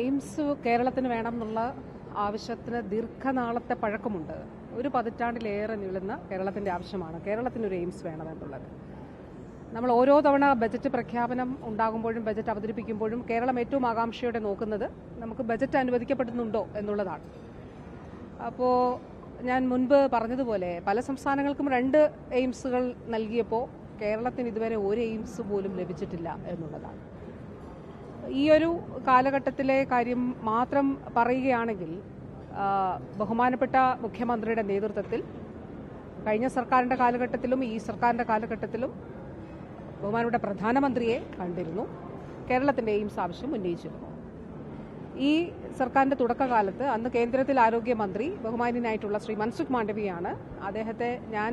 AIIMS കേരളത്തിന് വേണം എന്നുള്ള ആവശ്യത്തിന് ദീർഘനാളത്തെ പഴക്കമുണ്ട്. ഒരു പതിറ്റാണ്ടിലേറെ നീളുന്ന കേരളത്തിന്റെ ആവശ്യമാണ് കേരളത്തിനൊരു എയിംസ് വേണമെന്നുള്ളത്. നമ്മൾ ഓരോ തവണ ബജറ്റ് പ്രഖ്യാപനം ഉണ്ടാകുമ്പോഴും ബജറ്റ് അവതരിപ്പിക്കുമ്പോഴും കേരളം ഏറ്റവും ആകാംക്ഷയോടെ നോക്കുന്നത് നമുക്ക് ബജറ്റ് അനുവദിക്കപ്പെടുന്നുണ്ടോ എന്നുള്ളതാണ്. അപ്പോൾ ഞാൻ മുൻപ് പറഞ്ഞതുപോലെ പല സംസ്ഥാനങ്ങൾക്കും 2 എയിംസുകൾ നൽകിയപ്പോൾ കേരളത്തിന് ഇതുവരെ ഒരു എയിംസ് പോലും ലഭിച്ചിട്ടില്ല എന്നുള്ളതാണ്. ഈ ഒരു കാലഘട്ടത്തിലെ കാര്യം മാത്രം പറയുകയാണെങ്കിൽ ബഹുമാനപ്പെട്ട മുഖ്യമന്ത്രിയുടെ നേതൃത്വത്തിൽ കഴിഞ്ഞ സർക്കാരിൻ്റെ കാലഘട്ടത്തിലും ഈ സർക്കാരിൻ്റെ കാലഘട്ടത്തിലും ബഹുമാനപ്പെട്ട പ്രധാനമന്ത്രിയെ കണ്ടിരുന്നു. കേരളത്തിൻ്റെ എയിംസ് ആവശ്യം ഉന്നയിച്ചിരുന്നു. ഈ സർക്കാരിൻ്റെ തുടക്കകാലത്ത് അന്ന് കേന്ദ്രത്തിൽ ആരോഗ്യമന്ത്രി ബഹുമാന്യനായിട്ടുള്ള ശ്രീ മൻസുഖ് മാണ്ഡവ്യയാണ്. അദ്ദേഹത്തെ ഞാൻ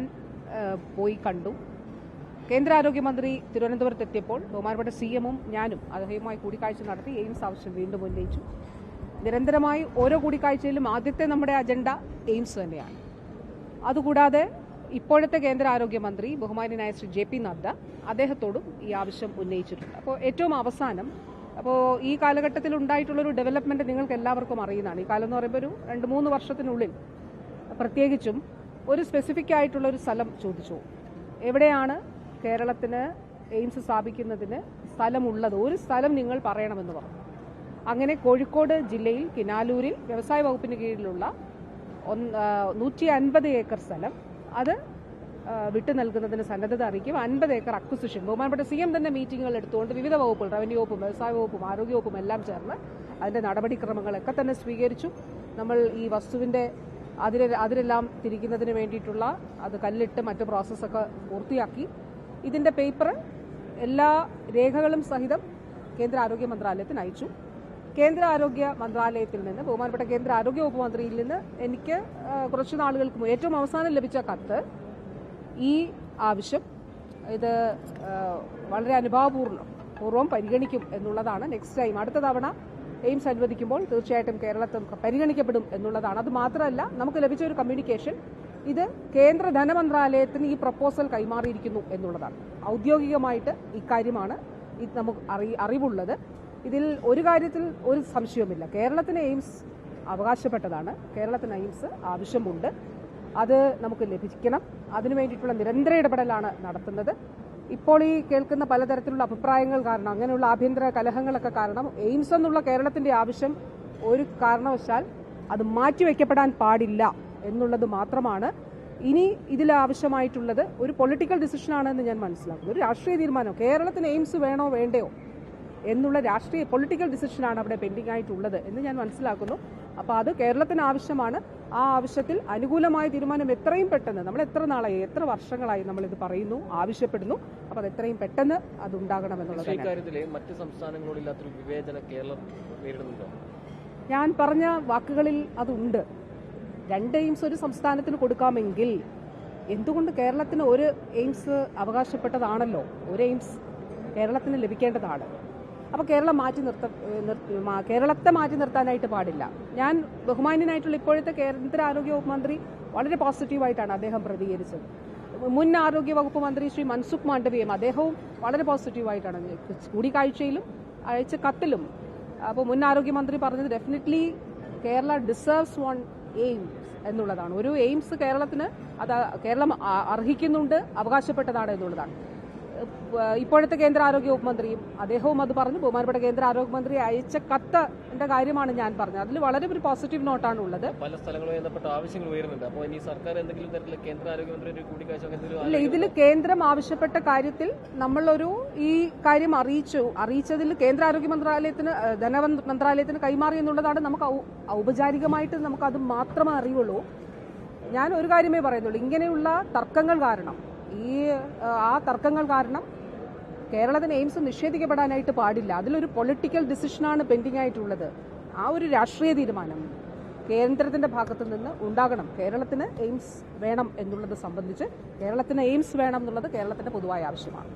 പോയി കണ്ടു. കേന്ദ്ര ആരോഗ്യമന്ത്രി തിരുവനന്തപുരത്ത് എത്തിയപ്പോൾ ബഹുമാനപ്പെട്ട CM-ഉം ഞാനും അദ്ദേഹവുമായി കൂടിക്കാഴ്ച നടത്തി എയിംസ് ആവശ്യം വീണ്ടും ഉന്നയിച്ചു. നിരന്തരമായി ഓരോ കൂടിക്കാഴ്ചയിലും ആദ്യത്തെ നമ്മുടെ അജണ്ട എയിംസ് തന്നെയാണ്. അതുകൂടാതെ ഇപ്പോഴത്തെ കേന്ദ്ര ആരോഗ്യമന്ത്രി ബഹുമാന്യനായ ശ്രീ JP നദ്ദ അദ്ദേഹത്തോടും ഈ ആവശ്യം ഉന്നയിച്ചിട്ടുണ്ട്. അപ്പോൾ ഏറ്റവും അവസാനം ഈ കാലഘട്ടത്തിൽ ഉണ്ടായിട്ടുള്ളൊരു ഡെവലപ്മെന്റ് നിങ്ങൾക്ക് എല്ലാവർക്കും അറിയുന്നതാണ്. ഈ കാലം എന്ന് പറയുമ്പോൾ ഒരു 2-3 വർഷത്തിനുള്ളിൽ പ്രത്യേകിച്ചും ഒരു സ്പെസിഫിക് ആയിട്ടുള്ള ഒരു സ്ഥലം ചോദിച്ചു. എവിടെയാണ് കേരളത്തിന് എയിംസ് സ്ഥാപിക്കുന്നതിന് സ്ഥലമുള്ളത്? ഒരു സ്ഥലം നിങ്ങൾ പറയണമെന്ന് പറഞ്ഞു. അങ്ങനെ കോഴിക്കോട് ജില്ലയിൽ കിനാലൂരിൽ വ്യവസായ വകുപ്പിന് കീഴിലുള്ള 150 ഏക്കർ സ്ഥലം അത് വിട്ടു നൽകുന്നതിന് സന്നദ്ധത അറിയിക്കും. 50 ഏക്കർ അക്വിസിഷൻ ബഹുമാനപ്പെട്ട CM തന്നെ മീറ്റിംഗുകൾ എടുത്തുകൊണ്ട് വിവിധ വകുപ്പുകൾ, റവന്യൂ വകുപ്പും വ്യവസായ വകുപ്പും ആരോഗ്യ വകുപ്പും എല്ലാം ചേർന്ന് അതിന്റെ നടപടിക്രമങ്ങളൊക്കെ തന്നെ സ്വീകരിച്ചു. നമ്മൾ ഈ വസ്തുവിന്റെ അതിരെല്ലാം തിരിക്കുന്നതിന് വേണ്ടിയിട്ടുള്ള അത് കല്ലിട്ട് മറ്റു പ്രോസസ്സൊക്കെ പൂർത്തിയാക്കി. ഇതിന്റെ പേപ്പർ എല്ലാ രേഖകളും സഹിതം കേന്ദ്ര ആരോഗ്യ മന്ത്രാലയത്തിന് അയച്ചു. കേന്ദ്ര ആരോഗ്യ മന്ത്രാലയത്തിൽ നിന്ന് ബഹുമാനപ്പെട്ട കേന്ദ്ര ആരോഗ്യ വകുപ്പ് മന്ത്രിയിൽ നിന്ന് എനിക്ക് കുറച്ചു നാളുകൾക്ക് മുമ്പ് ഏറ്റവും അവസാനം ലഭിച്ച കത്ത് ഈ ആവശ്യം ഇത് വളരെ അനുഭാവപൂർവ്വം പരിഗണിക്കും എന്നുള്ളതാണ്. നെക്സ്റ്റ് ടൈം അടുത്ത തവണ എയിംസ് അനുവദിക്കുമ്പോൾ തീർച്ചയായിട്ടും കേരളത്തിൽ പരിഗണിക്കപ്പെടും എന്നുള്ളതാണ്. അത് മാത്രമല്ല, നമുക്ക് ലഭിച്ച ഒരു കമ്മ്യൂണിക്കേഷൻ ഇത് കേന്ദ്ര ധനമന്ത്രാലയത്തിന് ഈ പ്രപ്പോസൽ കൈമാറിയിരിക്കുന്നു എന്നുള്ളതാണ്. ഔദ്യോഗികമായിട്ട് ഇക്കാര്യമാണ് നമുക്ക് അറിവുള്ളത്. ഇതിൽ ഒരു കാര്യത്തിൽ ഒരു സംശയവുമില്ല. കേരളത്തിന് എയിംസ് അവകാശപ്പെട്ടതാണ്. കേരളത്തിന് എയിംസ് ആവശ്യമുണ്ട്. അത് നമുക്ക് ലഭിക്കണം. അതിനു വേണ്ടിയിട്ടുള്ള നിരന്തര ഇടപെടലാണ് നടത്തുന്നത്. ഇപ്പോൾ ഈ കേൾക്കുന്ന പലതരത്തിലുള്ള അഭിപ്രായങ്ങൾ കാരണം, അങ്ങനെയുള്ള ആഭ്യന്തര കലഹങ്ങളൊക്കെ കാരണം എയിംസ് എന്നുള്ള കേരളത്തിന്റെ ആവശ്യം ഒരു കാരണവശാൽ അത് മാറ്റിവെക്കപ്പെടാൻ പാടില്ല എന്നുള്ളത് മാത്രമാണ്. ഇനി ഇതിൽ ആവശ്യമായിട്ടുള്ളത് ഒരു പൊളിറ്റിക്കൽ ഡിസിഷനാണെന്ന് ഞാൻ മനസ്സിലാക്കുന്നു. ഒരു രാഷ്ട്രീയ തീരുമാനം കേരളത്തിന് എയിംസ് വേണോ വേണ്ടയോ എന്നുള്ള രാഷ്ട്രീയ പൊളിറ്റിക്കൽ ഡിസിഷനാണ് അവിടെ പെൻഡിംഗ് ആയിട്ടുള്ളത് എന്ന് ഞാൻ മനസ്സിലാക്കുന്നു. അപ്പോൾ അത് കേരളത്തിന് ആവശ്യമാണ്. ആ ആവശ്യത്തിൽ അനുകൂലമായ തീരുമാനം എത്രയും പെട്ടെന്ന്, നമ്മൾ എത്ര നാളായി, എത്ര വർഷങ്ങളായി നമ്മളിത് പറയുന്നു, ആവശ്യപ്പെടുന്നു. അപ്പോൾ അത് എത്രയും പെട്ടെന്ന് അത് ഉണ്ടാകണമെന്നുള്ളത്. മറ്റ് സംസ്ഥാനങ്ങളില്ലാത്തൊരു വിവേചനം കേരളം നേരിടുന്നുണ്ടോ? ഞാൻ പറഞ്ഞ വാക്കുകളിൽ അതുണ്ട്. 2 എയിംസ് ഒരു സംസ്ഥാനത്തിന് കൊടുക്കാമെങ്കിൽ എന്തുകൊണ്ട് കേരളത്തിന് ഒരു എയിംസ് അവകാശപ്പെട്ടതാണല്ലോ, ഒരു എയിംസ് കേരളത്തിന് ലഭിക്കേണ്ടതാണ്. അപ്പോൾ കേരളത്തെ മാറ്റി നിർത്താനായിട്ട് പാടില്ല. ഞാൻ ബഹുമാന്യനായിട്ടുള്ള ഇപ്പോഴത്തെ കേന്ദ്ര ആരോഗ്യ വകുപ്പ് മന്ത്രി വളരെ പോസിറ്റീവായിട്ടാണ് അദ്ദേഹം പ്രതികരിച്ചത്. മുൻ ആരോഗ്യ വകുപ്പ് മന്ത്രി ശ്രീ മൻസുഖ് മാണ്ഡവ്യയും അദ്ദേഹവും വളരെ പോസിറ്റീവായിട്ടാണ് കൂടിക്കാഴ്ചയിലും അയച്ച കത്തിലും. അപ്പോൾ മുൻ ആരോഗ്യമന്ത്രി പറഞ്ഞത് definitely Kerala deserves one AIIMS എന്നുള്ളതാണ്. ഒരു എയിംസ് കേരളത്തിന് അത് കേരളം അർഹിക്കുന്നുണ്ട്, അവകാശപ്പെട്ടതാണ് എന്നുള്ളതാണ്. ഇപ്പോഴത്തെ കേന്ദ്ര ആരോഗ്യ വകുപ്പ് മന്ത്രിയും അദ്ദേഹവും അത് പറഞ്ഞു. ബഹുമാനപ്പെട്ട കേന്ദ്ര ആരോഗ്യമന്ത്രി അയച്ച കത്തിന്റെ കാര്യമാണ് ഞാൻ പറഞ്ഞത്. അതിൽ വളരെ ഒരു പോസിറ്റീവ് നോട്ടാണ് ഉള്ളത്. പല സ്ഥലങ്ങളുമായി ബന്ധപ്പെട്ട ആവശ്യങ്ങൾ ഉയരുന്നുണ്ട്. അപ്പോൾ ഇനി സർക്കാർ എന്തെങ്കിലും തരത്തിൽ കേന്ദ്ര ആരോഗ്യമന്ത്രി കൂടിക്കാഴ്ച ഇല്ല, ഇതിൽ കേന്ദ്രം ആവശ്യപ്പെട്ട കാര്യത്തിൽ നമ്മളൊരു ഈ കാര്യം അറിയിച്ചതിൽ കേന്ദ്ര ആരോഗ്യ മന്ത്രാലയത്തിന് ധനമന്ത്രാലയത്തിന് കൈമാറി എന്നുള്ളതാണ്. നമുക്ക് ഔപചാരികമായിട്ട് നമുക്ക് അത് മാത്രമേ അറിയുള്ളൂ. ഞാൻ ഒരു കാര്യമേ പറയുന്നുള്ളൂ. ഇങ്ങനെയുള്ള തർക്കങ്ങൾ കാരണം, ആ തർക്കങ്ങൾ കാരണം കേരളത്തിന് എയിംസ് നിഷേധിക്കപ്പെടാനായിട്ട് പാടില്ല. അതിലൊരു പൊളിറ്റിക്കൽ ഡിസിഷനാണ് പെൻഡിംഗ് ആയിട്ടുള്ളത്. ആ ഒരു രാഷ്ട്രീയ തീരുമാനം കേന്ദ്രത്തിന്റെ ഭാഗത്തു നിന്ന് ഉണ്ടാകണം. കേരളത്തിന് എയിംസ് വേണം എന്നുള്ളത് സംബന്ധിച്ച് കേരളത്തിന് എയിംസ് വേണം എന്നുള്ളത് കേരളത്തിന്റെ പൊതുവായ ആവശ്യമാണ്.